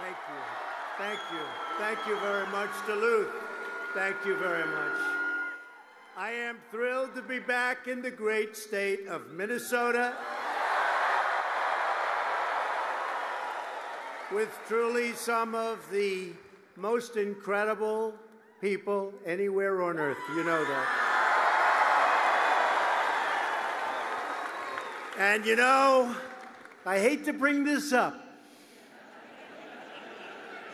Thank you. Thank you. Thank you very much, Duluth. Thank you very much. I am thrilled to be back in the great state of Minnesota with truly some of the most incredible people anywhere on earth. You know that. And you know, I hate to bring this up,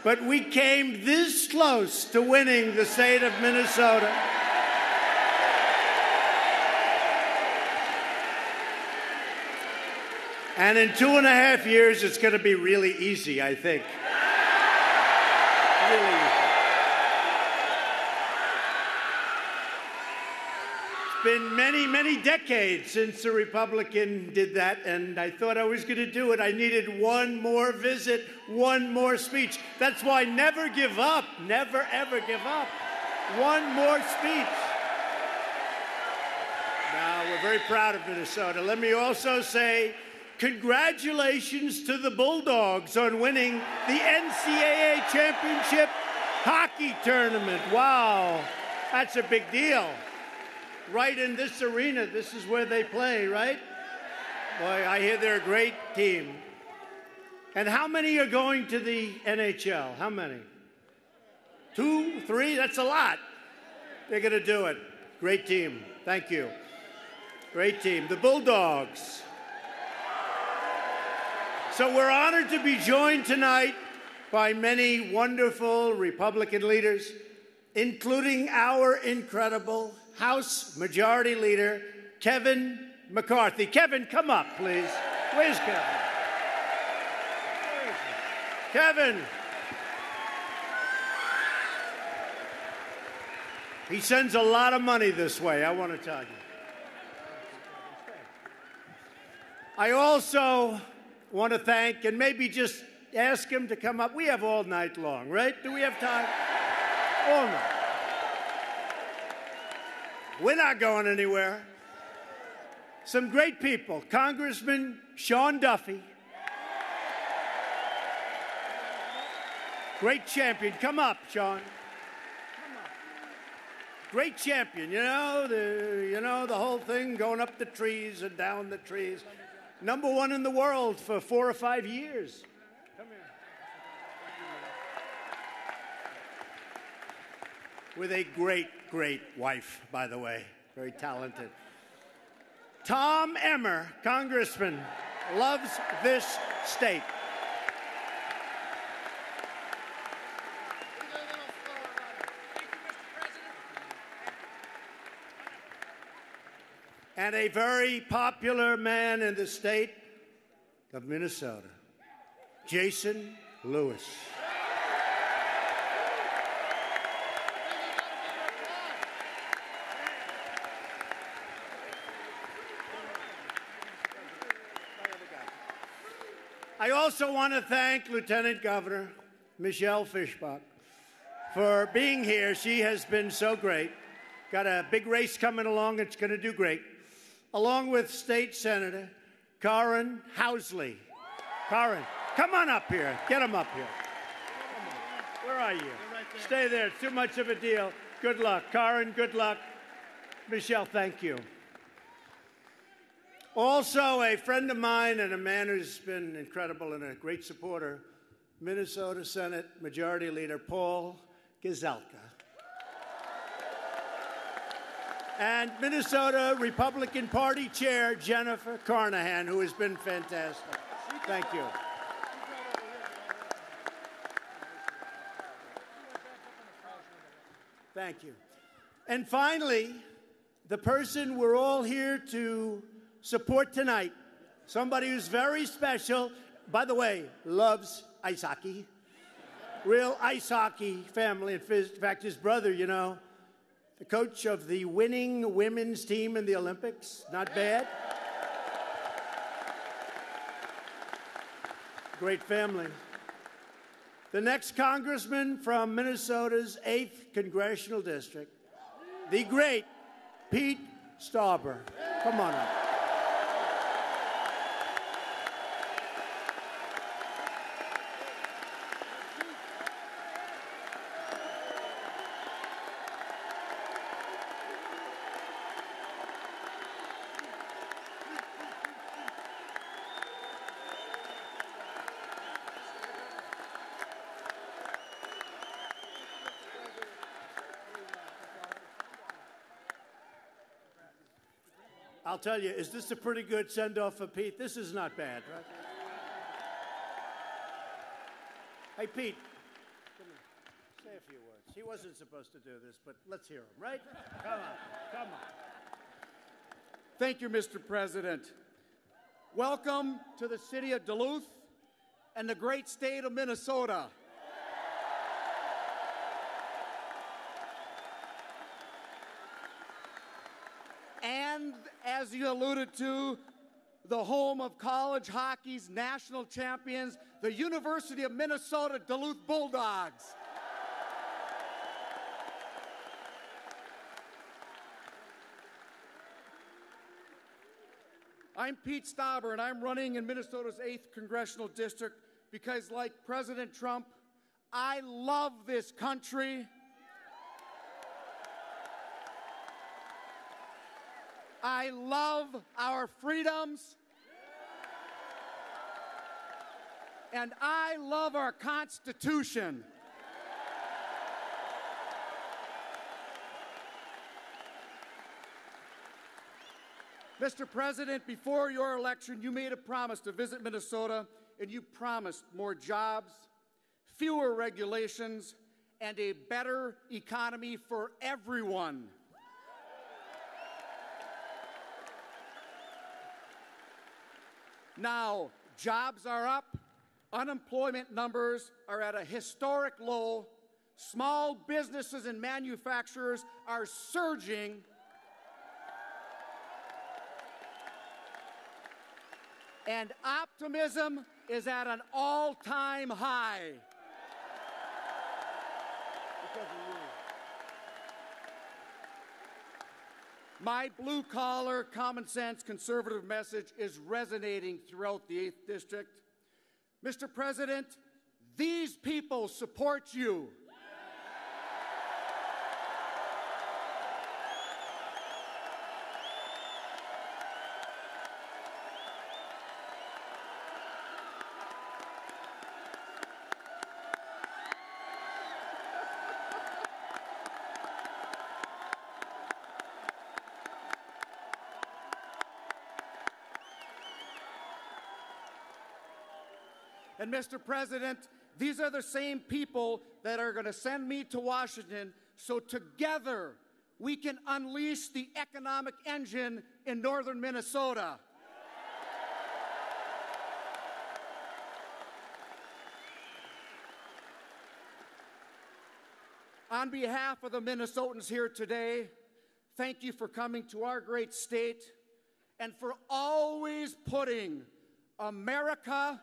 but we came this close to winning the state of Minnesota. And in 2.5 years, it's going to be really easy, I think. Really easy. It's been many, many decades since a Republican did that, and I thought I was going to do it. I needed one more visit, one more speech. That's why never give up. Never, ever give up. One more speech. Now, we're very proud of Minnesota. Let me also say, congratulations to the Bulldogs on winning the NCAA championship hockey tournament. Wow, that's a big deal. Right in this arena, this is where they play, right? Boy, I hear they're a great team. And how many are going to the NHL? How many? 2, 3? That's a lot. They're going to do it. Great team. Thank you. Great team. The Bulldogs. So we're honored to be joined tonight by many wonderful Republican leaders, including our incredible House Majority Leader, Kevin McCarthy. Kevin, come up, please. Where's Kevin? Where is he? Kevin. He sends a lot of money this way, I want to tell you. I also want to thank, and maybe just ask him to come up. We have all night long, right? Do we have time? All night. We're not going anywhere. Some great people. Congressman Sean Duffy. Great champion. Come up, Sean. Come up. Great champion. You know the whole thing, going up the trees and down the trees. #1 in the world for 4 or 5 years. Come here. With a great, great wife, by the way. Very talented. Tom Emmer, Congressman, loves this state. And a very popular man in the state of Minnesota, Jason Lewis. I also want to thank Lieutenant Governor Michelle Fischbach for being here. She has been so great. Got a big race coming along. It's going to do great. Along with State Senator Karin Housley. Karin, come on up here. Get him up here. Where are you? Stay there. It's too much of a deal. Good luck. Karin, good luck. Michelle, thank you. Also, a friend of mine and a man who's been incredible and a great supporter, Minnesota Senate Majority Leader Paul Gazelka. And Minnesota Republican Party Chair Jennifer Carnahan, who has been fantastic. Thank you. Thank you. And finally, the person we're all here to support tonight, somebody who's very special, by the way, loves ice hockey. Real ice hockey family. In fact, his brother, you know, the coach of the winning women's team in the Olympics. Not bad. Great family. The next congressman from Minnesota's 8th Congressional District, the great Pete Stauber. Come on up. I'll tell you, is this a pretty good send-off for Pete? This is not bad, right? Hey, Pete, come here. Say a few words. He wasn't supposed to do this, but let's hear him, right? Come on, come on. Thank you, Mr. President. Welcome to the city of Duluth and the great state of Minnesota. And as you alluded to, the home of college hockey's national champions, the University of Minnesota Duluth Bulldogs. I'm Pete Stauber, and I'm running in Minnesota's 8th Congressional District because, like President Trump, I love this country. I love our freedoms. And I love our Constitution. Mr. President, before your election, you made a promise to visit Minnesota, and you promised more jobs, fewer regulations, and a better economy for everyone. Now, jobs are up, unemployment numbers are at a historic low, small businesses and manufacturers are surging, and optimism is at an all-time high. Because of you. My blue-collar, common-sense, conservative message is resonating throughout the 8th District. Mr. President, these people support you. And Mr. President, these are the same people that are going to send me to Washington so together we can unleash the economic engine in northern Minnesota. On behalf of the Minnesotans here today, thank you for coming to our great state and for always putting America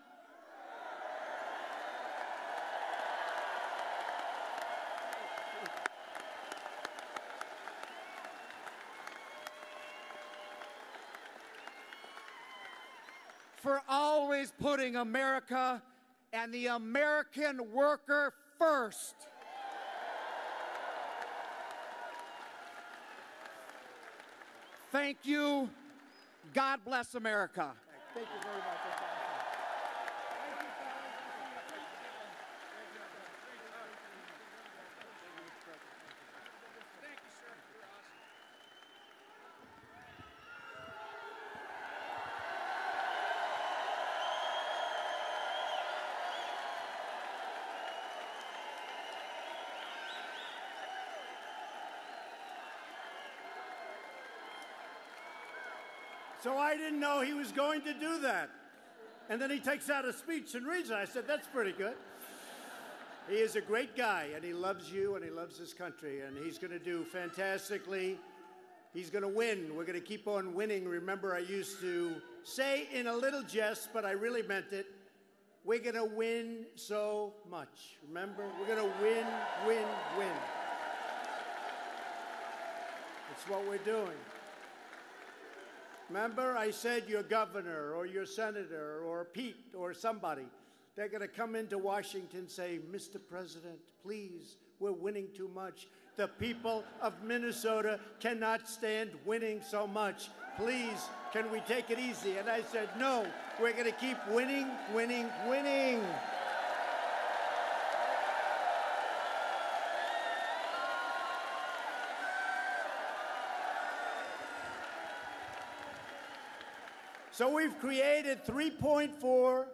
and the American worker first. Thank you. God bless America. Thank you very much. So I didn't know he was going to do that. And then he takes out a speech and reads it. I said, that's pretty good. He is a great guy, and he loves you, and he loves this country, and he's going to do fantastically. He's going to win. We're going to keep on winning. Remember, I used to say in a little jest, but I really meant it, we're going to win so much. Remember? We're going to win, win, win. That's what we're doing. Remember, I said your governor or your senator or Pete or somebody, they're going to come into Washington and say, Mr. President, please, we're winning too much. The people of Minnesota cannot stand winning so much. Please, can we take it easy? And I said, no, we're going to keep winning, winning, winning. So we've created 3.4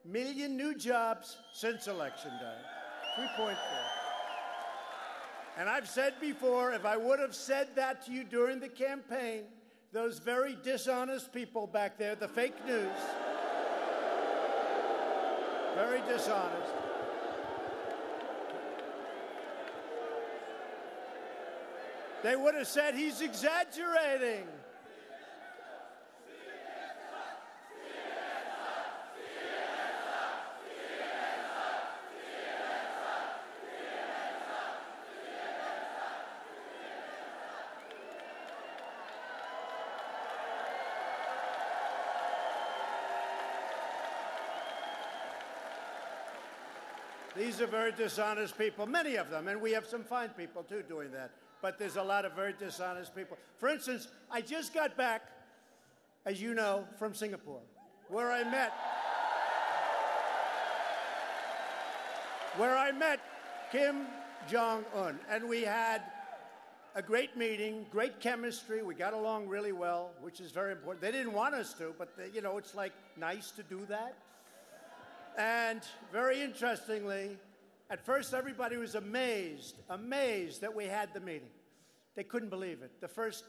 million new jobs since Election Day. 3.4. And I've said before, if I would have said that to you during the campaign, those very dishonest people back there, the fake news, very dishonest, they would have said he's exaggerating. These are very dishonest people, many of them, and we have some fine people, too, doing that. But there's a lot of very dishonest people. For instance, I just got back, as you know, from Singapore, where I met Kim Jong-un, and we had a great meeting, great chemistry. We got along really well, which is very important. They didn't want us to, but, you know, it's like nice to do that. And very interestingly, at first everybody was amazed that we had the meeting. They couldn't believe it. The first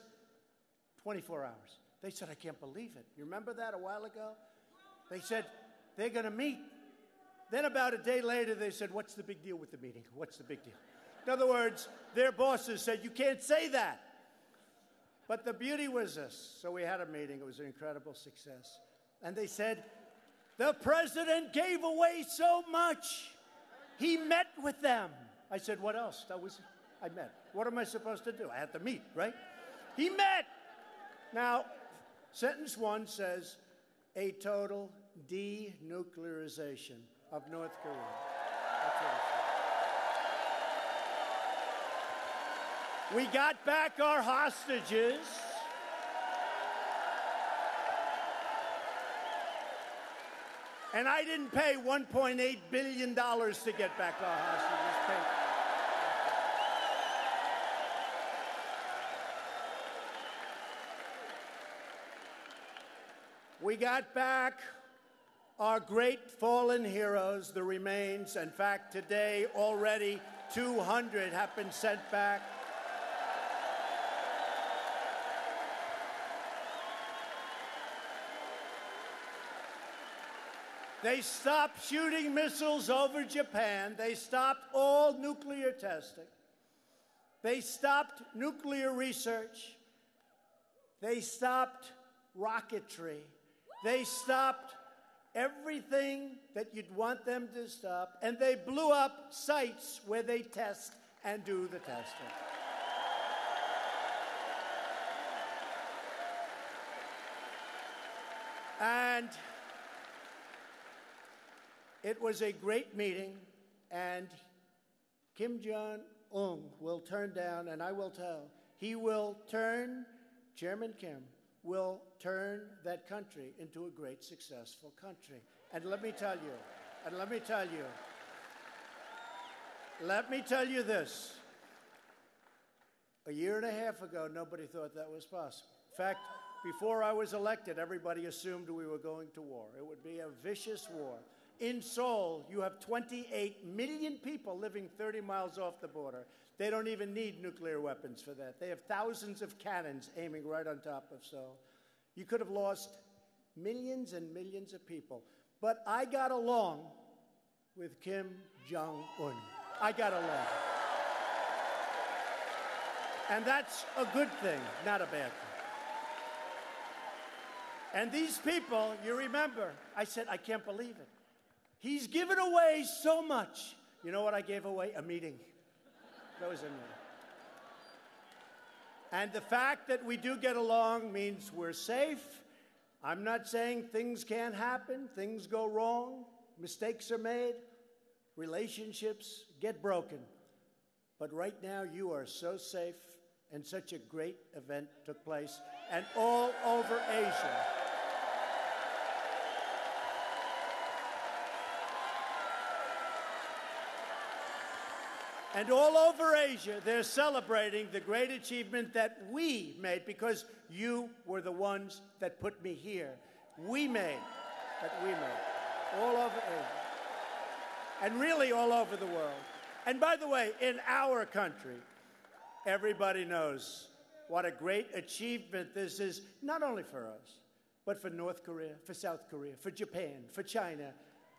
24 hours. They said, I can't believe it. You remember that a while ago? They said, they're going to meet. Then about a day later, they said, what's the big deal with the meeting? What's the big deal? In other words, their bosses said, you can't say that. But the beauty was this. So we had a meeting. It was an incredible success. And they said, the president gave away so much. He met with them. I said, what else? I met. What am I supposed to do? I had to meet, right? He met. Now, sentence one says, a total denuclearization of North Korea. That's what it says. We got back our hostages. And I didn't pay $1.8 billion to get back our hostages. We got back our great fallen heroes, the remains. In fact, today already 200 have been sent back. They stopped shooting missiles over Japan. They stopped all nuclear testing. They stopped nuclear research. They stopped rocketry. They stopped everything that you'd want them to stop, and they blew up sites where they test and do the testing. And it was a great meeting, and Kim Jong-un will turn down, and I will tell, Chairman Kim will turn that country into a great, successful country. And let me tell you this. A year and a half ago, nobody thought that was possible. In fact, before I was elected, everybody assumed we were going to war. It would be a vicious war. In Seoul, you have 28 million people living 30 miles off the border. They don't even need nuclear weapons for that. They have thousands of cannons aiming right on top of Seoul. You could have lost millions and millions of people. But I got along with Kim Jong-un. I got along. And that's a good thing, not a bad thing. And these people, you remember, I said, I can't believe it. He's given away so much. You know what I gave away? A meeting. That was a meeting. And the fact that we do get along means we're safe. I'm not saying things can't happen. Things go wrong. Mistakes are made. Relationships get broken. But right now, you are so safe, and such a great event took place, and all over Asia. And all over Asia, they're celebrating the great achievement that we made, because you were the ones that put me here. we made, that we made, all over Asia, and really all over the world. And by the way, in our country, everybody knows what a great achievement this is, not only for us, but for North Korea, for South Korea, for Japan, for China,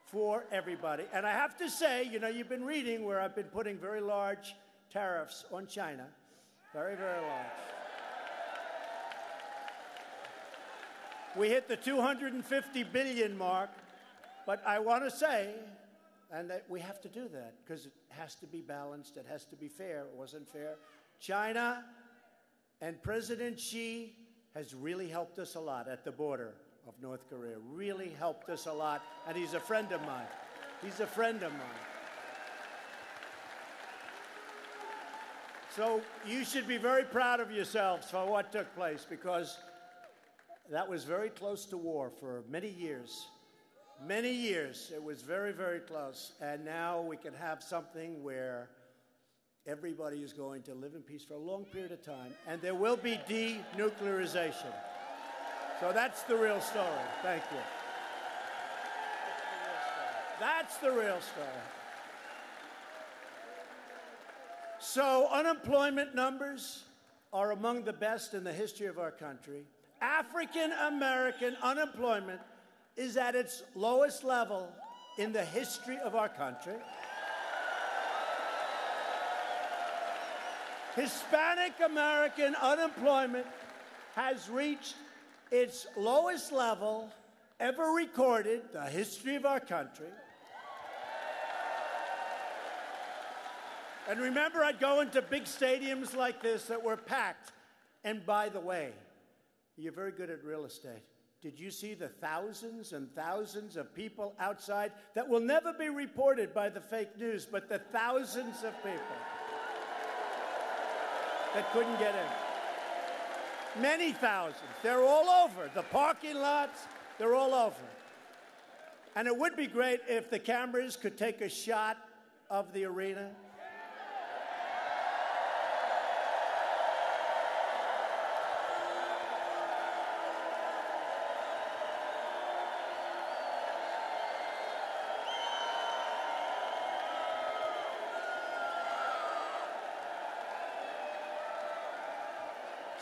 for everybody. And I have to say, you know, you've been reading where I've been putting very large tariffs on China, very, very large. We hit the 250 billion mark, but I want to say, and that we have to do that because it has to be balanced, it has to be fair. It wasn't fair. China and President Xi has really helped us a lot at the border of North Korea, really helped us a lot, and he's a friend of mine. He's a friend of mine. So you should be very proud of yourselves for what took place, because that was very close to war for many years. Many years. It was very, very close. And now we can have something where everybody is going to live in peace for a long period of time, and there will be denuclearization. So that's the real story. Thank you. That's the real story. So unemployment numbers are among the best in the history of our country. African American unemployment is at its lowest level in the history of our country. Hispanic American unemployment has reached its lowest level ever recorded in the history of our country. And remember, I'd go into big stadiums like this that were packed. And by the way, you're very good at real estate. Did you see the thousands and thousands of people outside that will never be reported by the fake news, but the thousands of people that couldn't get in? Many thousands. They're all over. The parking lots, they're all over. And it would be great if the cameras could take a shot of the arena.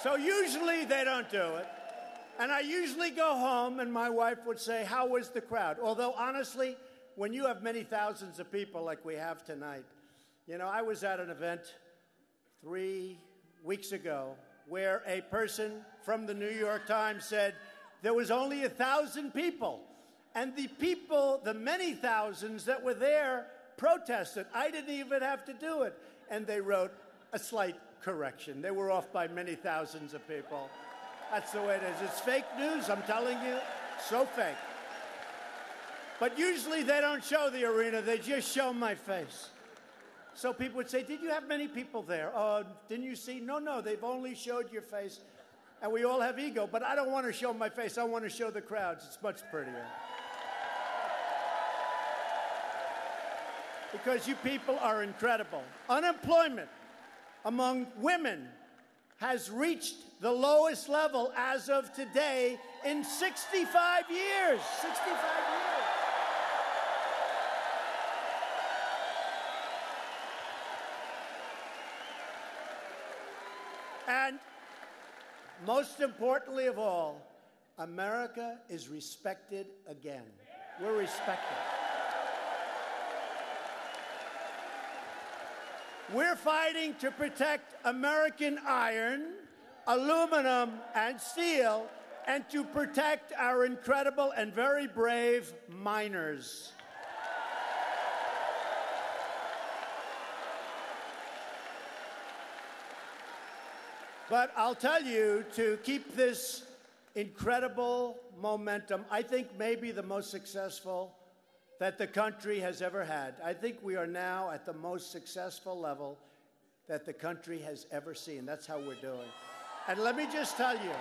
So usually they don't do it. And I usually go home and my wife would say, how was the crowd? Although honestly, when you have many thousands of people like we have tonight, you know, I was at an event 3 weeks ago where a person from the New York Times said there was only 1,000 people. And the people, the many thousands that were there, protested. I didn't even have to do it. And they wrote a slight correction. They were off by many thousands of people. That's the way it is. It's fake news, I'm telling you. So fake. But usually they don't show the arena. They just show my face. So people would say, did you have many people there? Didn't you see? No, they've only showed your face. And we all have ego, but I don't want to show my face. I want to show the crowds. It's much prettier. Because you people are incredible. Unemployment among women has reached the lowest level as of today in 65 years. 65 years. And most importantly of all, America is respected again. We're respected. We're fighting to protect American iron, aluminum, and steel, and to protect our incredible and very brave miners. But I'll tell you, to keep this incredible momentum, I think maybe the most successful that the country has ever had. I think we are now at the most successful level that the country has ever seen. That's how we're doing. And let me just tell you,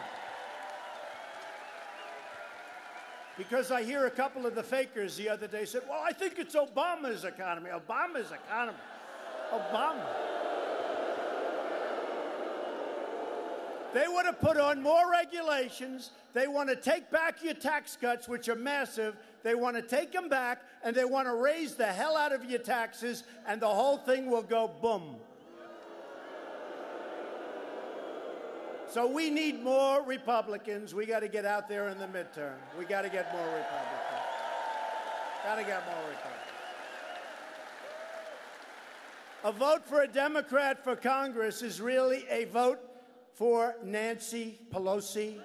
because I hear a couple of the fakers the other day said, well, I think it's Obama's economy. Obama's economy. Obama. They want to put on more regulations. They want to take back your tax cuts, which are massive. They want to take them back, and they want to raise the hell out of your taxes, and the whole thing will go boom. So we need more Republicans. We got to get out there in the midterm. We got to get more Republicans. Got to get more Republicans. A vote for a Democrat for Congress is really a vote for Nancy Pelosi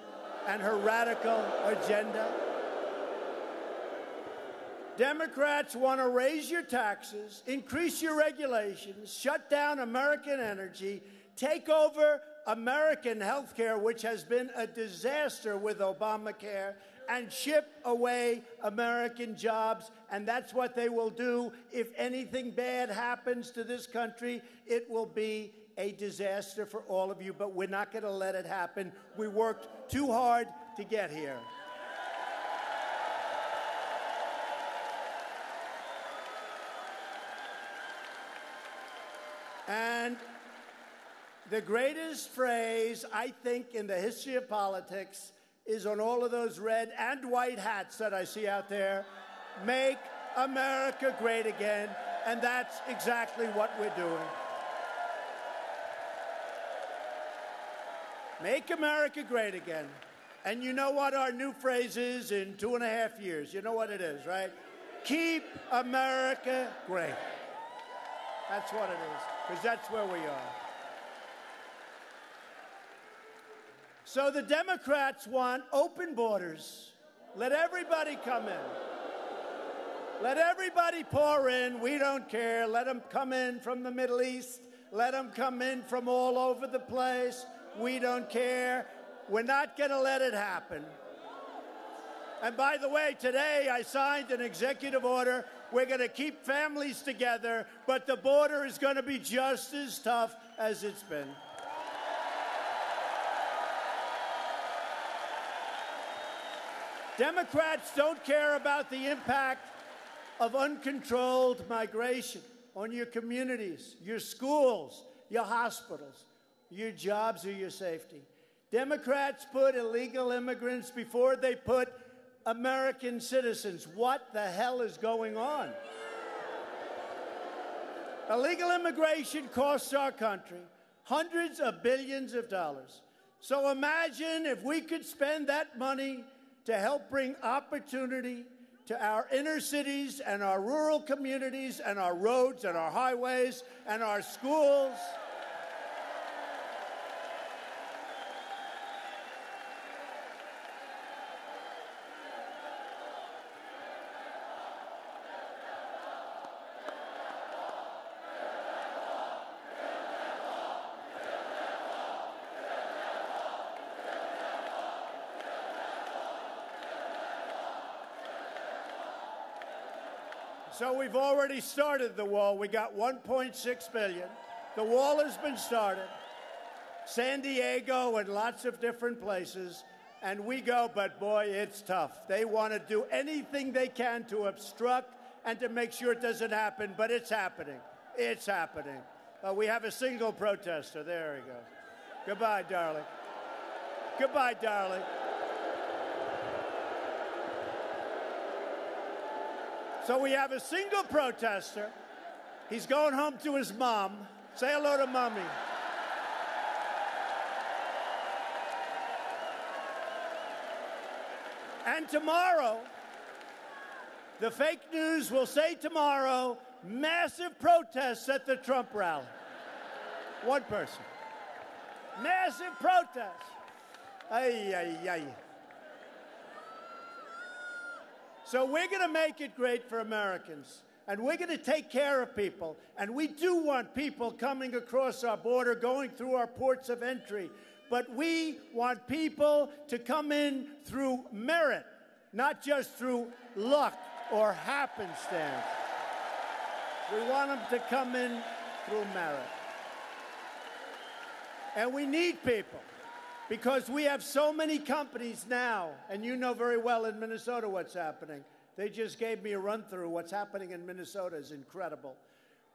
and her radical agenda. Democrats want to raise your taxes, increase your regulations, shut down American energy, take over American health care, which has been a disaster with Obamacare, and ship away American jobs. And that's what they will do. If anything bad happens to this country, it will be a disaster for all of you, but we're not going to let it happen. We worked too hard to get here. And the greatest phrase, I think, in the history of politics is on all of those red and white hats that I see out there, make America great again, and that's exactly what we're doing. Make America great again. And you know what our new phrase is in 2.5 years? You know what it is, right? Keep America great. That's what it is, because that's where we are. So the Democrats want open borders. Let everybody come in. Let everybody pour in. We don't care. Let them come in from the Middle East. Let them come in from all over the place. We don't care. We're not going to let it happen. And by the way, today I signed an executive order. We're going to keep families together, but the border is going to be just as tough as it's been. Democrats don't care about the impact of uncontrolled migration on your communities, your schools, your hospitals, your jobs, or your safety. Democrats put illegal immigrants before they put American citizens. What the hell is going on? Illegal immigration costs our country hundreds of billions of dollars. So imagine if we could spend that money to help bring opportunity to our inner cities and our rural communities and our roads and our highways and our schools. So we've already started the wall. We got $1.6 billion. The wall has been started. San Diego and lots of different places. And we go, but boy, it's tough. They want to do anything they can to obstruct and to make sure it doesn't happen, but it's happening. It's happening. We have a single protester. There he goes. Goodbye, darling. Goodbye, darling. So we have a single protester. He's going home to his mom. Say hello to Mommy. And tomorrow, the fake news will say tomorrow, massive protests at the Trump rally. One person. Massive protests. Ay, ay, ay. So we're going to make it great for Americans, and we're going to take care of people. And we do want people coming across our border, going through our ports of entry. But we want people to come in through merit, not just through luck or happenstance. We want them to come in through merit. And we need people. Because we have so many companies now, and you know very well in Minnesota what's happening. They just gave me a run-through. What's happening in Minnesota is incredible.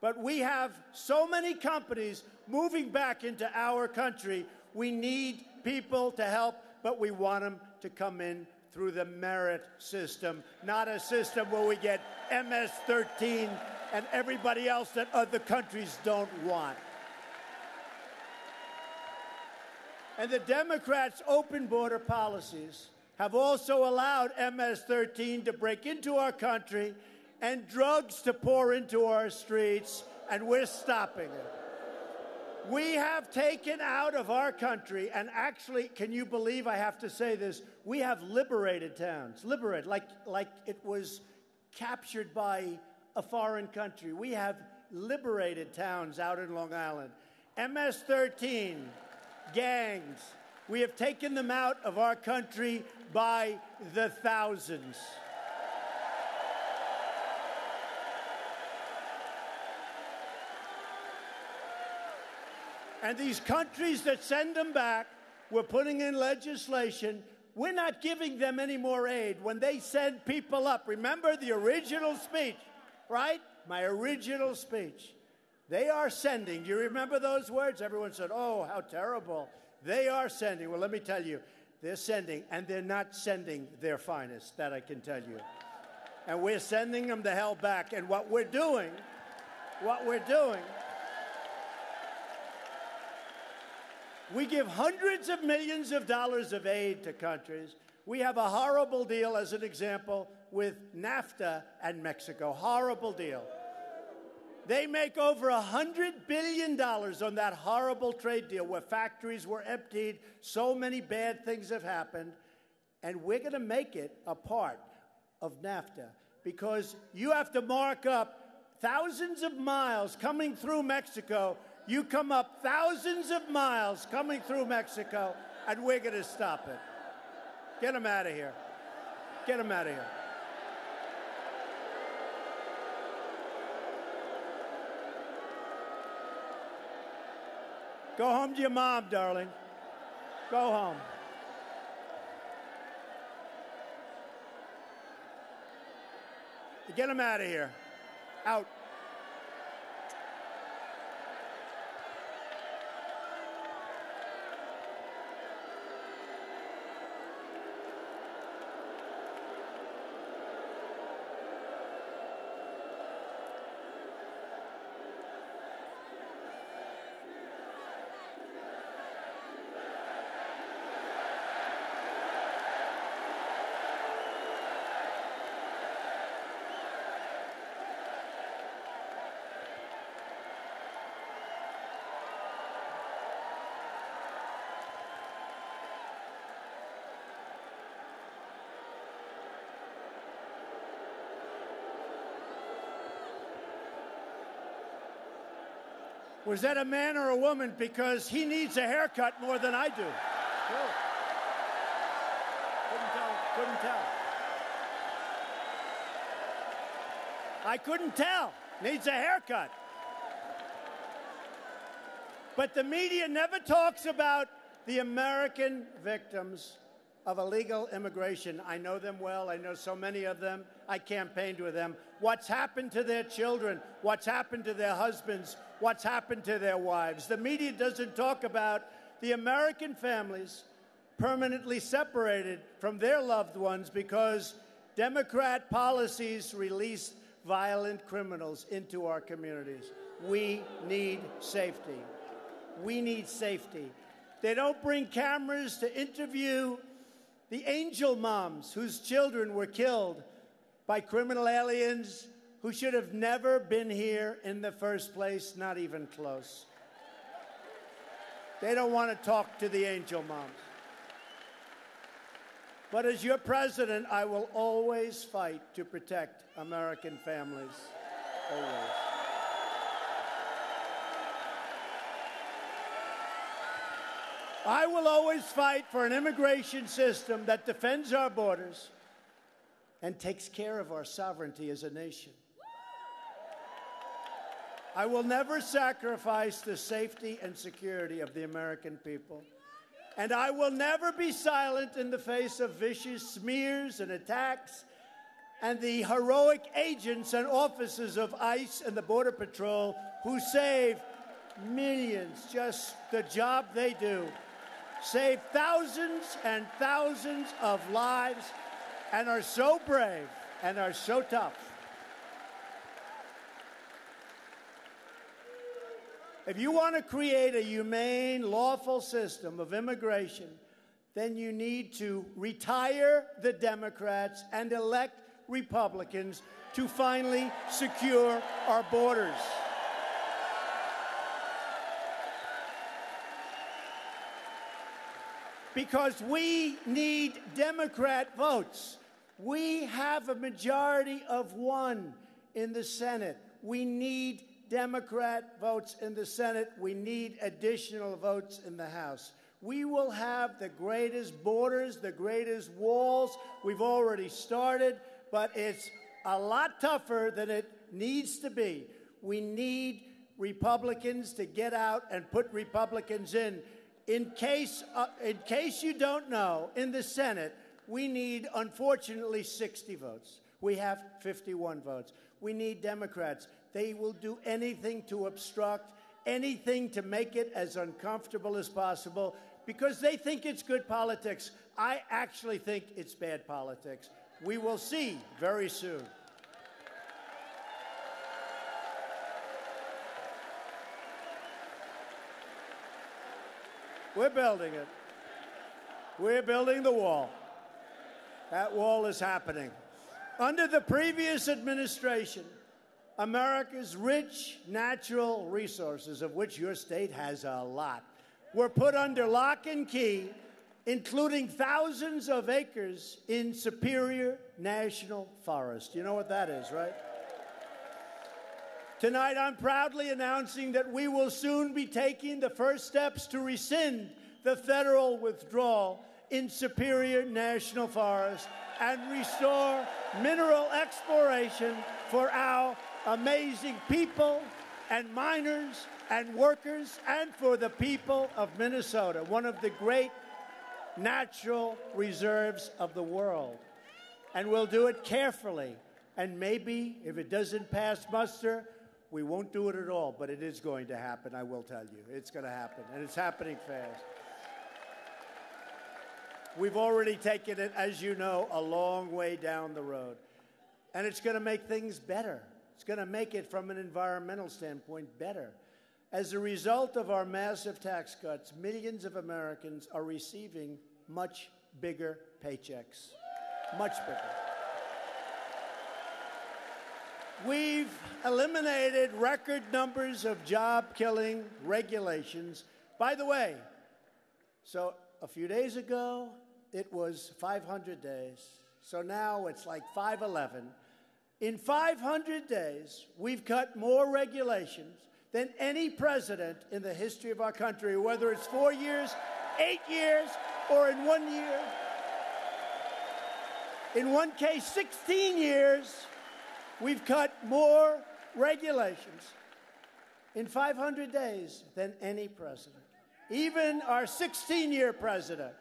But we have so many companies moving back into our country. We need people to help, but we want them to come in through the merit system, not a system where we get MS-13 and everybody else that other countries don't want. And the Democrats' open border policies have also allowed MS-13 to break into our country and drugs to pour into our streets, and we're stopping it. We have taken out of our country, and actually, can you believe I have to say this? We have liberated towns, liberated, like it was captured by a foreign country. We have liberated towns out in Long Island. MS-13, gangs, we have taken them out of our country by the thousands. And these countries that send them back, we're putting in legislation. We're not giving them any more aid when they send people up. Remember the original speech, right? My original speech. They are sending. Do you remember those words? Everyone said, oh, how terrible. They are sending. Well, let me tell you, they're sending, and they're not sending their finest, that I can tell you. And we're sending them the hell back. And what we're doing, we give hundreds of millions of dollars of aid to countries. We have a horrible deal, as an example, with NAFTA and Mexico. Horrible deal. They make over $100 billion on that horrible trade deal where factories were emptied, so many bad things have happened, and we're going to make it a part of NAFTA because you have to mark up thousands of miles coming through Mexico. You come up thousands of miles coming through Mexico, and we're going to stop it. Get them out of here. Get them out of here. Go home to your mom, darling. Go home. Get them out of here. Out. Was that a man or a woman? Because he needs a haircut more than I do. Sure. Couldn't tell. I couldn't tell. Needs a haircut. But the media never talks about the American victims of illegal immigration. I know them well. I know so many of them. I campaigned with them. What's happened to their children? What's happened to their husbands? What's happened to their wives? The media doesn't talk about the American families permanently separated from their loved ones because Democrat policies release violent criminals into our communities. We need safety. We need safety. They don't bring cameras to interview the angel moms whose children were killed by criminal aliens who should have never been here in the first place, not even close. They don't want to talk to the angel moms. But as your president, I will always fight to protect American families. Always. I will always fight for an immigration system that defends our borders and takes care of our sovereignty as a nation. I will never sacrifice the safety and security of the American people. And I will never be silent in the face of vicious smears and attacks and the heroic agents and officers of ICE and the Border Patrol who save millions. Just the job they do saved thousands and thousands of lives, and are so brave and are so tough. If you want to create a humane, lawful system of immigration, then you need to retire the Democrats and elect Republicans to finally secure our borders. Because we need Democrat votes. We have a majority of 1 in the Senate. We need Democrat votes in the Senate. We need additional votes in the House. We will have the greatest borders, the greatest walls. We've already started, but it's a lot tougher than it needs to be. We need Republicans to get out and put Republicans in. In case you don't know, in the Senate, we need, unfortunately, 60 votes. We have 51 votes. We need Democrats. They will do anything to obstruct, anything to make it as uncomfortable as possible, because they think it's good politics. I actually think it's bad politics. We will see very soon. We're building it. We're building the wall. That wall is happening. Under the previous administration, America's rich natural resources, of which your state has a lot, were put under lock and key, including thousands of acres in Superior National Forest. You know what that is, right? Tonight, I'm proudly announcing that we will soon be taking the first steps to rescind the federal withdrawal in Superior National Forest and restore mineral exploration for our amazing people and miners and workers, and for the people of Minnesota, one of the great natural reserves of the world. And we'll do it carefully. And maybe, if it doesn't pass muster, we won't do it at all. But it is going to happen, I will tell you. It's going to happen, and it's happening fast. We've already taken it, as you know, a long way down the road. And it's going to make things better. It's going to make it, from an environmental standpoint, better. As a result of our massive tax cuts, millions of Americans are receiving much bigger paychecks. Much bigger. We've eliminated record numbers of job-killing regulations. By the way, so a few days ago, it was 500 days. So now it's like 511. In 500 days, we've cut more regulations than any president in the history of our country, whether it's 4 years, 8 years, or in 1 year. In one case, 16 years, we've cut more regulations in 500 days than any president. Even our 16-year president.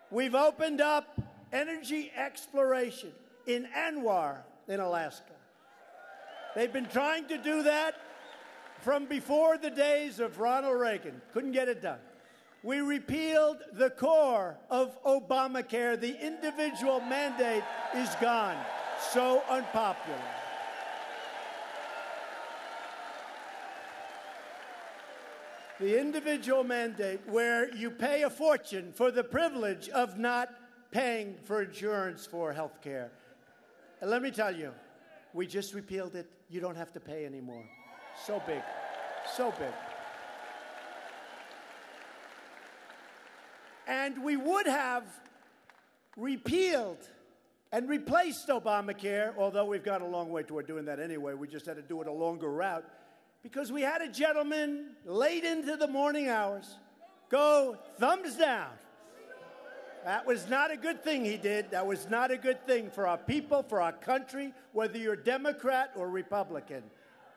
We've opened up energy exploration in Anwar, in Alaska. They've been trying to do that from before the days of Ronald Reagan. Couldn't get it done. We repealed the core of Obamacare. The individual mandate is gone. So unpopular. The individual mandate, where you pay a fortune for the privilege of not paying for insurance for health care. And let me tell you, we just repealed it. You don't have to pay anymore. So big. So big. And we would have repealed and replaced Obamacare, although we've got a long way toward doing that anyway. We just had to do it a longer route, because we had a gentleman late into the morning hours go thumbs down. That was not a good thing he did. That was not a good thing for our people, for our country, whether you're Democrat or Republican.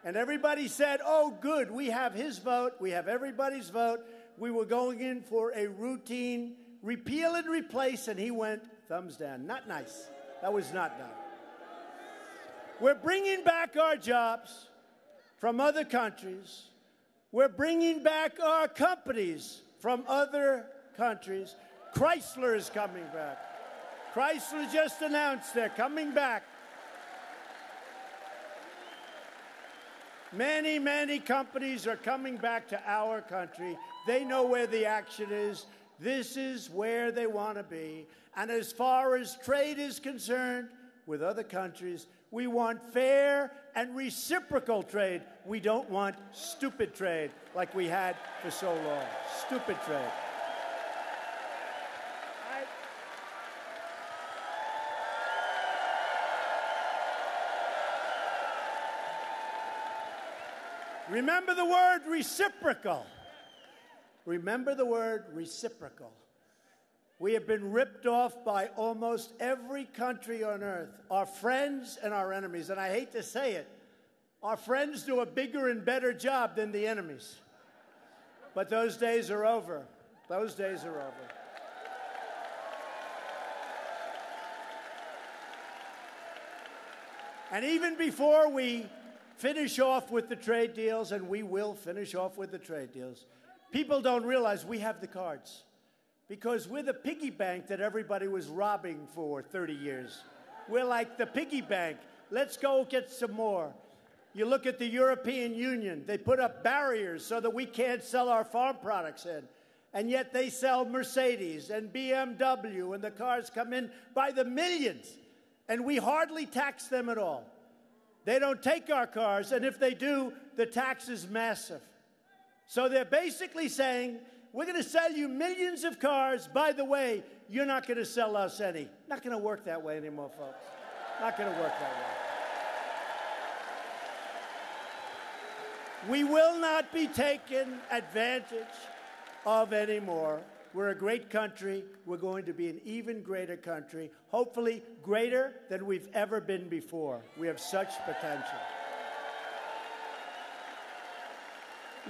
And everybody said, oh, good, we have his vote. We have everybody's vote. We were going in for a routine repeal and replace, and he went thumbs down. Not nice. That was not nice. We're bringing back our jobs from other countries. We're bringing back our companies from other countries. Chrysler is coming back. Chrysler just announced they're coming back. Many, many companies are coming back to our country. They know where the action is. This is where they want to be. And as far as trade is concerned with other countries, we want fair and reciprocal trade. We don't want stupid trade like we had for so long. Stupid trade. Remember the word reciprocal. Remember the word reciprocal. We have been ripped off by almost every country on earth, our friends and our enemies. And I hate to say it, our friends do a bigger and better job than the enemies. But those days are over. Those days are over. And even before we finish off with the trade deals, and we will finish off with the trade deals, people don't realize we have the cards. Because we're the piggy bank that everybody was robbing for 30 years. We're like the piggy bank. Let's go get some more. You look at the European Union. They put up barriers so that we can't sell our farm products in. And yet they sell Mercedes and BMW, and the cars come in by the millions. And we hardly tax them at all. They don't take our cars, and if they do, the tax is massive. So they're basically saying, we're going to sell you millions of cars. By the way, you're not going to sell us any. Not going to work that way anymore, folks. Not going to work that way. We will not be taken advantage of anymore. We're a great country. We're going to be an even greater country, hopefully greater than we've ever been before. We have such potential.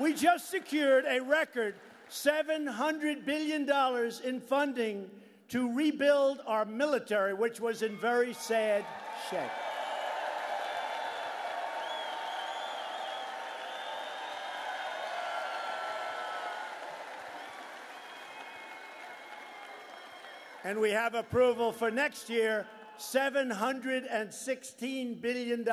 We just secured a record $700 billion in funding to rebuild our military, which was in very sad shape. And we have approval for next year, $716 billion.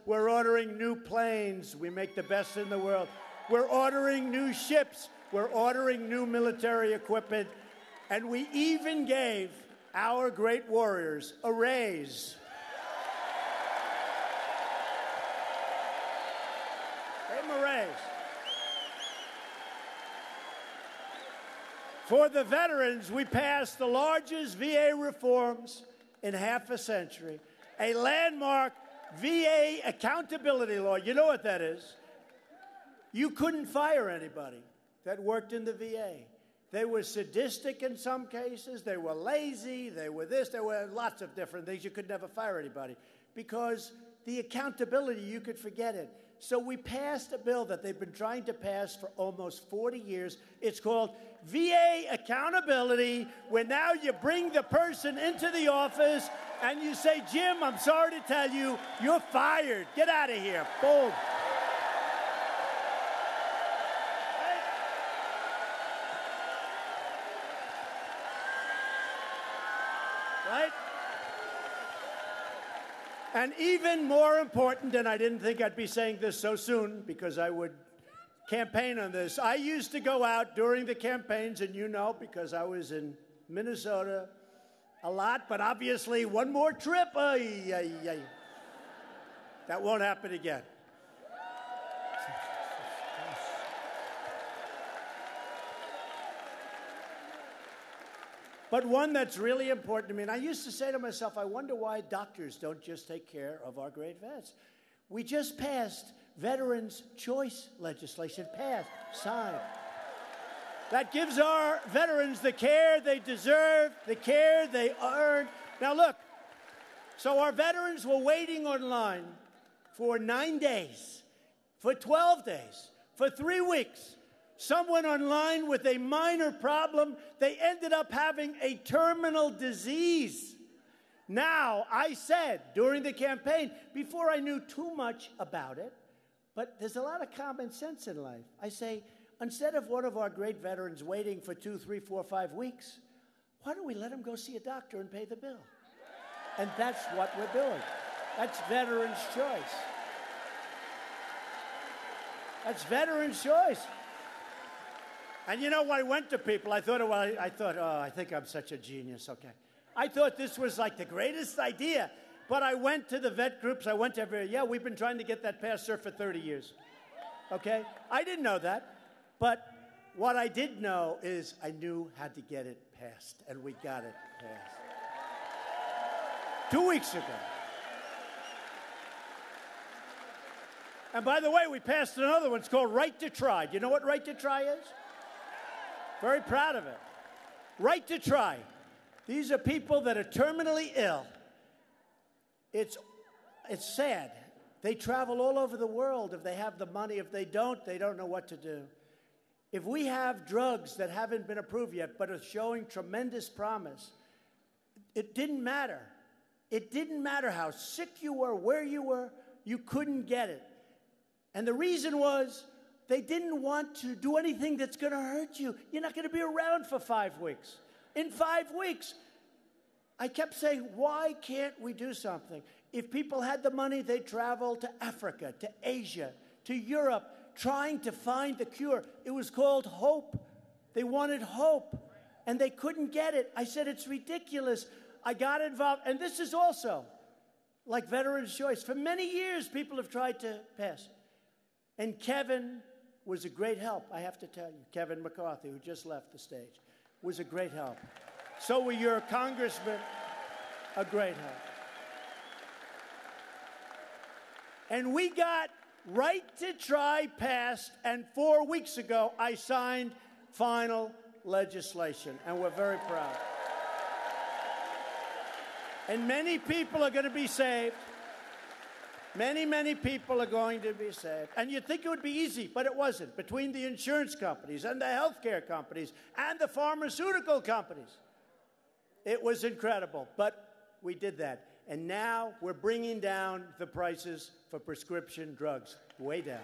We're ordering new planes. We make the best in the world. We're ordering new ships. We're ordering new military equipment. And we even gave our great warriors a raise. Gave them a raise. For the veterans, we passed the largest VA reforms in half a century, a landmark VA accountability law. You know what that is? You couldn't fire anybody that worked in the VA. They were sadistic in some cases. They were lazy. They were this. There were lots of different things. You could never fire anybody because the accountability, you could forget it. So we passed a bill that they've been trying to pass for almost 40 years. It's called VA accountability, where now you bring the person into the office and you say, Jim, I'm sorry to tell you, you're fired. Get out of here. Boom. Right? And even more important, and I didn't think I'd be saying this so soon because I would campaign on this. I used to go out during the campaigns, and you know, because I was in Minnesota a lot, but obviously one more trip, that won't happen again. But one that's really important to me, and I used to say to myself, I wonder why doctors don't just take care of our great vets. We just passed Veterans' Choice legislation, passed, signed. That gives our veterans the care they deserve, the care they earn. Now look, so our veterans were waiting online for 9 days, for 12 days, for 3 weeks. Some went online with a minor problem. They ended up having a terminal disease. Now, I said during the campaign, before I knew too much about it, but there's a lot of common sense in life. I say, Instead of one of our great veterans waiting for 2, 3, 4, 5 weeks, why don't we let him go see a doctor and pay the bill? And that's what we're doing. That's veterans' choice. That's veterans' choice. And you know, when I went to people, I thought, oh, I think I'm such a genius, okay. I thought this was like the greatest idea. But I went to the vet groups, I went to every, yeah, we've been trying to get that passed, sir, for 30 years. Okay? I didn't know that. But what I did know is I knew how to get it passed, and we got it passed. 2 weeks ago. And by the way, we passed another one. It's called Right to Try. Do you know what Right to Try is? Very proud of it. Right to Try. These are people that are terminally ill. It's sad. They travel all over the world if they have the money. If they don't know what to do. If we have drugs that haven't been approved yet but are showing tremendous promise, it didn't matter. It didn't matter how sick you were, where you were, you couldn't get it. And the reason was they didn't want to do anything that's going to hurt you. You're not going to be around for 5 weeks. In 5 weeks, I kept saying, why can't we do something? If people had the money, they'd travel to Africa, to Asia, to Europe, trying to find the cure. It was called hope. They wanted hope, and they couldn't get it. I said, it's ridiculous. I got involved, and this is also like Veterans' Choice. For many years, people have tried to pass it. And Kevin was a great help, I have to tell you. Kevin McCarthy, who just left the stage, was a great help. So were your congressmen, a great help. And we got Right to Try passed, and 4 weeks ago, I signed final legislation, and we're very proud. And many people are going to be saved. Many, many people are going to be saved. And you'd think it would be easy, but it wasn't. Between the insurance companies and the healthcare companies and the pharmaceutical companies. It was incredible, but we did that. And now we're bringing down the prices for prescription drugs, way down.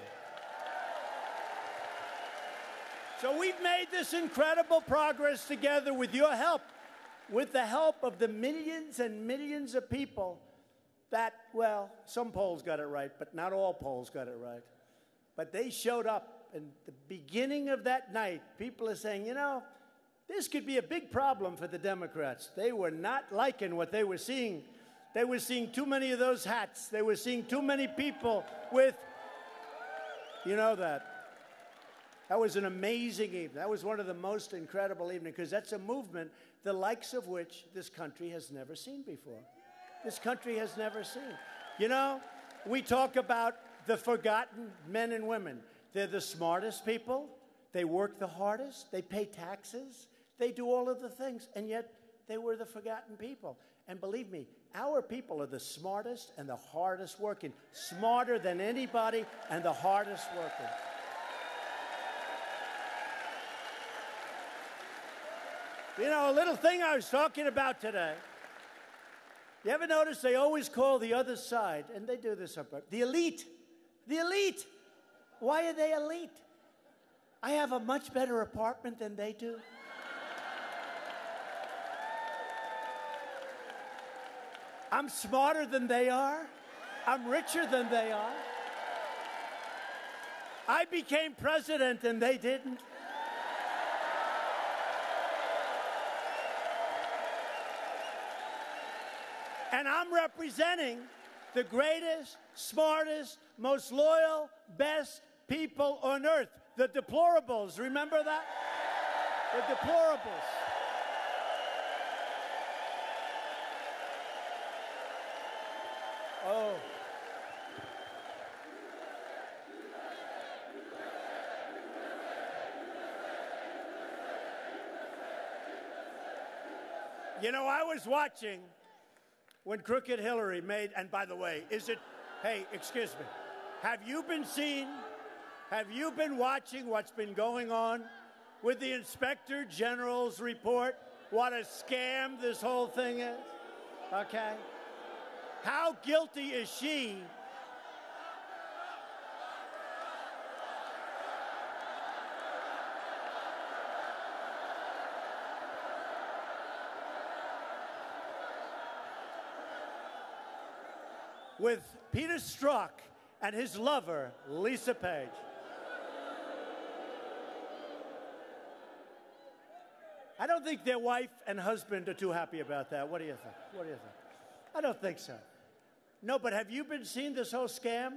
So we've made this incredible progress together with your help, with the help of the millions and millions of people that, well, some polls got it right, but not all polls got it right. But they showed up, and the beginning of that night, people are saying, you know, this could be a big problem for the Democrats. They were not liking what they were seeing. They were seeing too many of those hats. They were seeing too many people with, you know that. That was an amazing evening. That was one of the most incredible evenings, because that's a movement the likes of which this country has never seen before. This country has never seen. You know, we talk about the forgotten men and women. They're the smartest people. They work the hardest. They pay taxes. They do all of the things. And yet, they were the forgotten people. And believe me, our people are the smartest and the hardest working. Smarter than anybody and the hardest working. You know, a little thing I was talking about today. You ever notice they always call the other side, and they do this up, the elite. The elite. Why are they elite? I have a much better apartment than they do. I'm smarter than they are. I'm richer than they are. I became president and they didn't. And I'm representing the greatest, smartest, most loyal, best people on earth. The deplorables, remember that? The deplorables. Oh. You know, I was watching when Crooked Hillary made, and by the way, hey, excuse me, have you been watching what's been going on with the Inspector General's report? What a scam this whole thing is, okay? How guilty is she? with Peter Strzok and his lover, Lisa Page. I don't think their wife and husband are too happy about that. What do you think? What do you think? I don't think so. No, but have you been seeing this whole scam?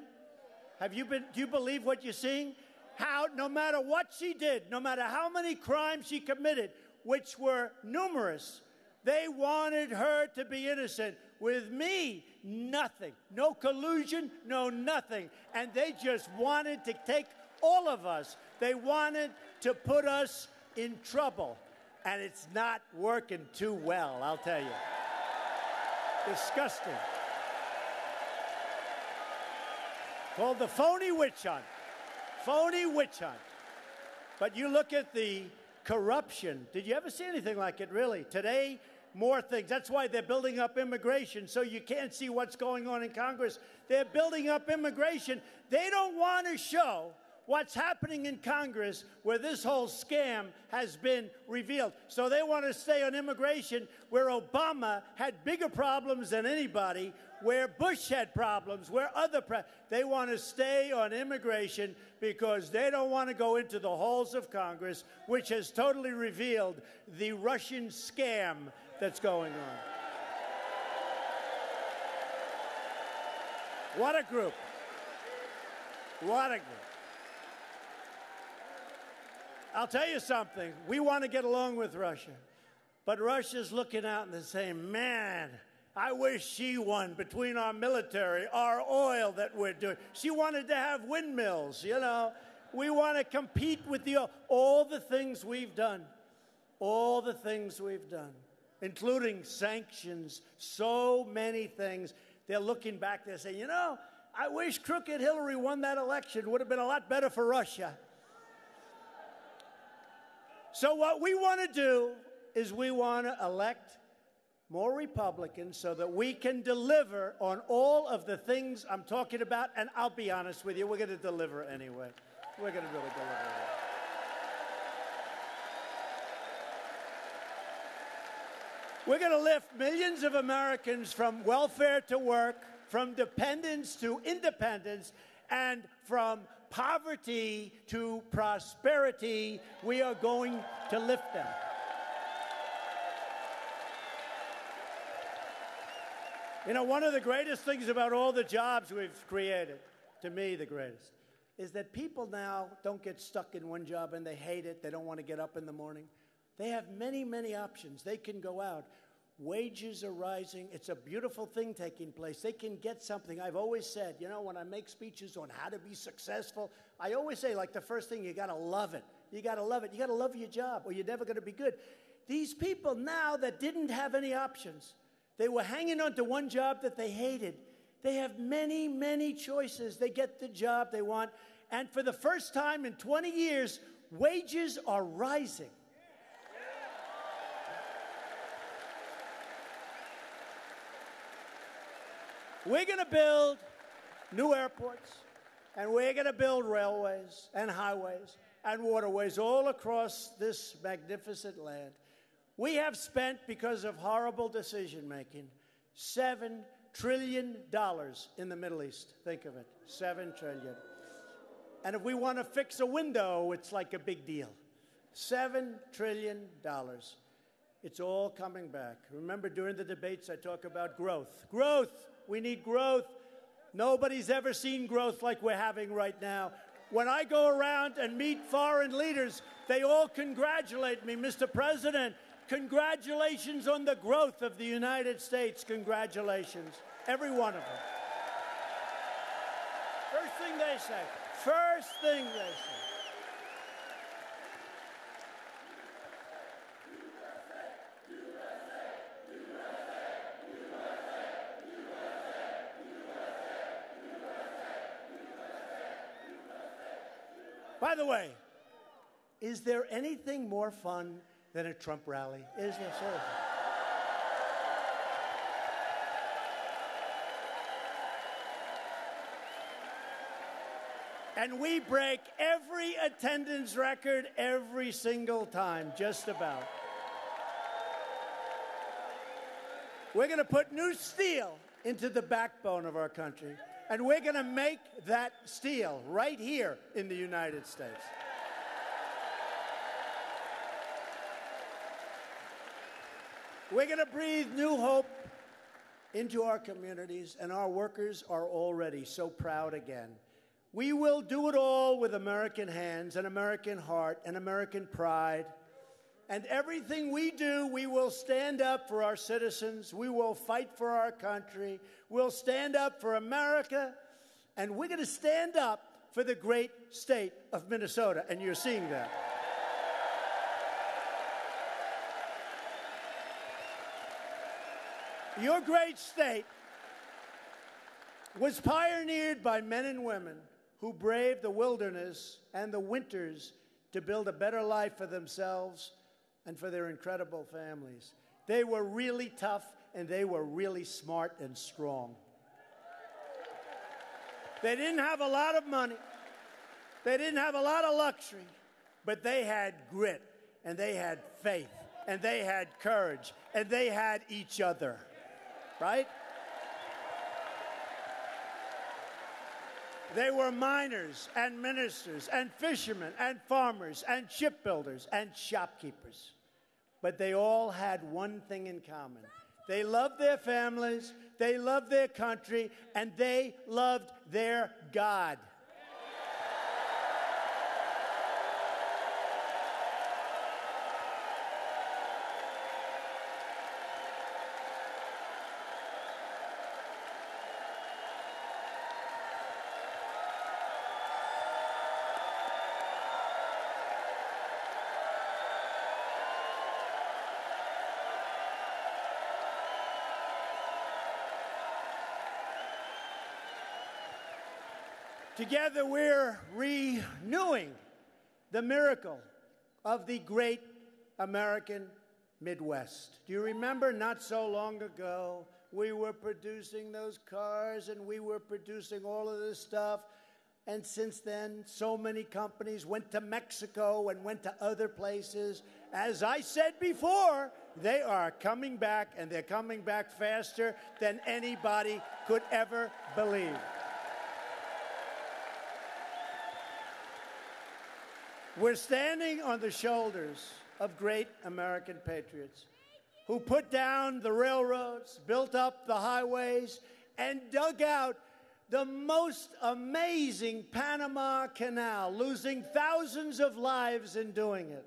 Do you believe what you're seeing? How, no matter what she did, no matter how many crimes she committed, which were numerous, they wanted her to be innocent. With me, nothing. No collusion, no nothing. And they just wanted to take all of us. They wanted to put us in trouble. And it's not working too well, I'll tell you. Disgusting. Called the phony witch hunt. Phony witch hunt. But you look at the corruption. Did you ever see anything like it, really? Today, more things. That's why they're building up immigration, so you can't see what's going on in Congress. They're building up immigration. They don't want to show what's happening in Congress where this whole scam has been revealed. So they want to stay on immigration where Obama had bigger problems than anybody, where Bush had problems, where they want to stay on immigration because they don't want to go into the halls of Congress, which has totally revealed the Russian scam that's going on. What a group. What a group. I'll tell you something. We want to get along with Russia. But Russia's looking out and they're saying, man, I wish she won between our military, our oil that we're doing. She wanted to have windmills, you know. We want to compete with all the things we've done. All the things we've done, including sanctions, so many things. They're looking back, they're saying, you know, I wish crooked Hillary won that election. It would have been a lot better for Russia. So what we want to do is we want to elect more Republicans so that we can deliver on all of the things I'm talking about. And I'll be honest with you, we're going to deliver anyway. We're going to really deliver anyway. We're going to lift millions of Americans from welfare to work, from dependence to independence, and from poverty to prosperity. We are going to lift them. You know, one of the greatest things about all the jobs we've created, to me the greatest, is that people now don't get stuck in one job and they hate it. They don't want to get up in the morning. They have many, many options. They can go out. Wages are rising. It's a beautiful thing taking place. They can get something. I've always said, you know, when I make speeches on how to be successful, I always say, like, the first thing, you got to love it. You got to love it. You got to love your job or you're never going to be good. These people now that didn't have any options, they were hanging on to one job that they hated. They have many, many choices. They get the job they want. And for the first time in 20 years, wages are rising. We're going to build new airports, and we're going to build railways and highways and waterways all across this magnificent land. We have spent, because of horrible decision-making, $7 trillion in the Middle East. Think of it, $7 trillion. And if we want to fix a window, it's like a big deal. $7 trillion. It's all coming back. Remember, during the debates, I talk about growth. Growth! We need growth. Nobody's ever seen growth like we're having right now. When I go around and meet foreign leaders, they all congratulate me. Mr. President, congratulations on the growth of the United States. Congratulations. Every one of them. First thing they say. First thing they say. By the way, is there anything more fun than a Trump rally? Is there? Seriously? And we break every attendance record every single time, just about. We're going to put new steel into the backbone of our country. And we're going to make that steel right here in the United States. We're going to breathe new hope into our communities, and our workers are already so proud again. We will do it all with American hands, an American heart, and American pride. And everything we do, we will stand up for our citizens. We will fight for our country. We'll stand up for America. And we're going to stand up for the great state of Minnesota. And you're seeing that. Your great state was pioneered by men and women who braved the wilderness and the winters to build a better life for themselves and for their incredible families. They were really tough, and they were really smart and strong. They didn't have a lot of money. They didn't have a lot of luxury, but they had grit, and they had faith, and they had courage, and they had each other, right? They were miners and ministers and fishermen and farmers and shipbuilders and shopkeepers. But they all had one thing in common. They loved their families, they loved their country, and they loved their God. Together, we're renewing the miracle of the great American Midwest. Do you remember not so long ago, we were producing those cars and we were producing all of this stuff? And since then, so many companies went to Mexico and went to other places. As I said before, they are coming back, and they're coming back faster than anybody could ever believe. We're standing on the shoulders of great American patriots who put down the railroads, built up the highways, and dug out the most amazing Panama Canal, losing thousands of lives in doing it.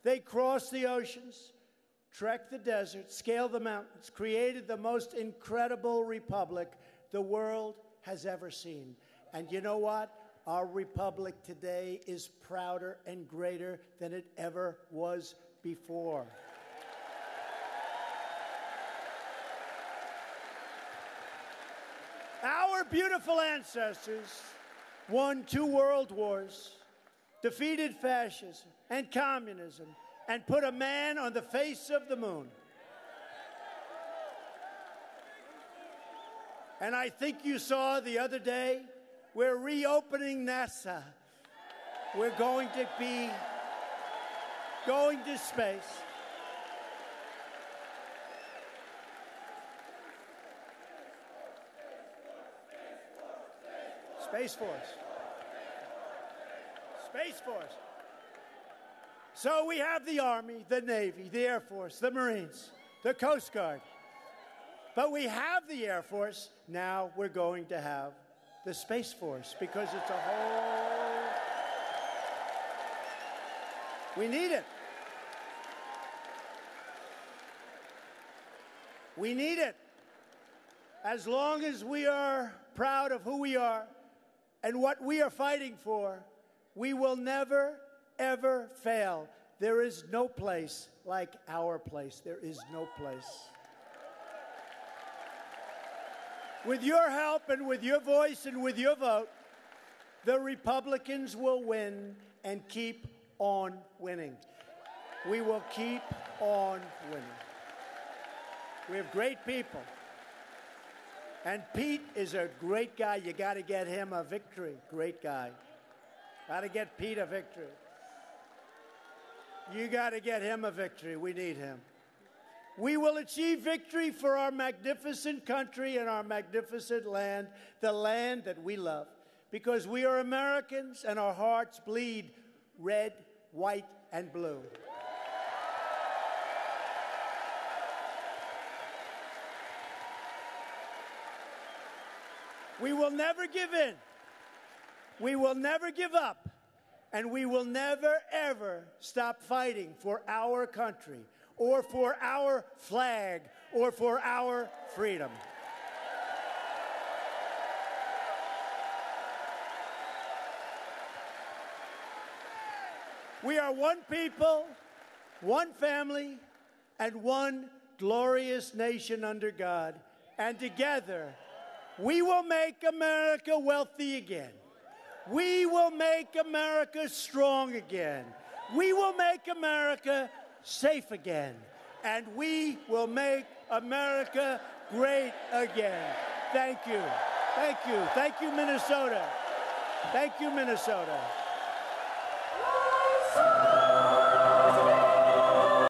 They crossed the oceans, trekked the desert, scaled the mountains, created the most incredible republic the world has ever seen. And you know what? Our republic today is prouder and greater than it ever was before. Our beautiful ancestors won 2 world wars, defeated fascism and communism, and put a man on the face of the moon. And I think you saw the other day, we're reopening NASA. We're going to be going to space. Space Force. Space Force. So we have the Army, the Navy, the Air Force, the Marines, the Coast Guard. But we have the Air Force. Now we're going to have the Space Force, because it's a whole... We need it. We need it. As long as we are proud of who we are and what we are fighting for, we will never, ever fail. There is no place like our place. There is no place. With your help and with your voice and with your vote, the Republicans will win and keep on winning. We will keep on winning. We have great people. And Pete is a great guy. You got to get him a victory. Great guy. Got to get Pete a victory. You got to get him a victory. We need him. We will achieve victory for our magnificent country and our magnificent land, the land that we love, because we are Americans and our hearts bleed red, white, and blue. We will never give in. We will never give up. And we will never, ever stop fighting for our country or for our flag or for our freedom. We are one people, one family, and one glorious nation under God. And together, we will make America wealthy again. We will make America strong again. We will make America safe again. And we will make America great again. Thank you. Thank you. Thank you, Minnesota. Thank you, Minnesota.